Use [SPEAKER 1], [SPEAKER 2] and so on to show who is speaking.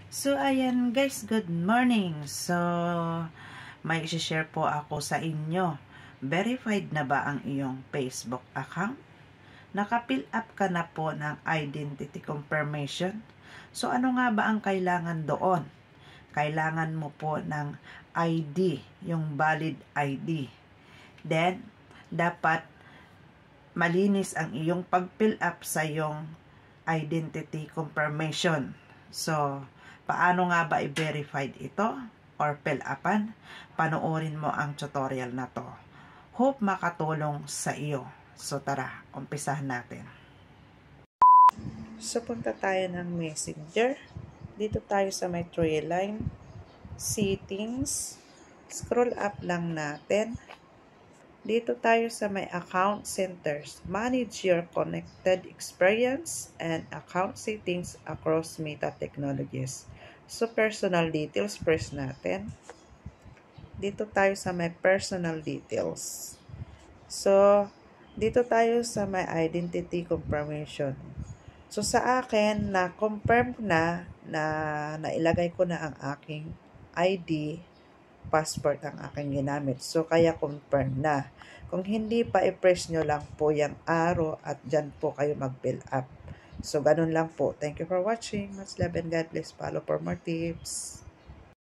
[SPEAKER 1] So, ayan guys, good morning. So, may isi-share po ako sa inyo. Verified na ba ang iyong Facebook account? Naka-fill up ka na po ng identity confirmation? So, ano nga ba ang kailangan doon? Kailangan mo po ng ID, yung valid ID. Then, dapat malinis ang iyong pag-fill up sa iyong identity confirmation. So, paano nga ba i-verified ito or fill upan? Panoorin mo ang tutorial na to. Hope makatulong sa iyo. So, tara, umpisahan natin. So, punta tayo ng Messenger. Dito tayo sa may tray line. Settings. Scroll up lang natin. Dito tayo sa may account centers. Manage your connected experience and account settings across Meta Technologies. So, personal details first natin. Dito tayo sa may personal details. So, dito tayo sa may identity confirmation. So, sa akin, na-confirm na nailagay ko na ang aking ID, passport ang aking ginamit. So, kaya confirm na. Kung hindi pa, i-press nyo lang po yung arrow at dyan po kayo mag-fill up. So, ganun lang po. Thank you for watching. Much love and God bless. Follow for more tips.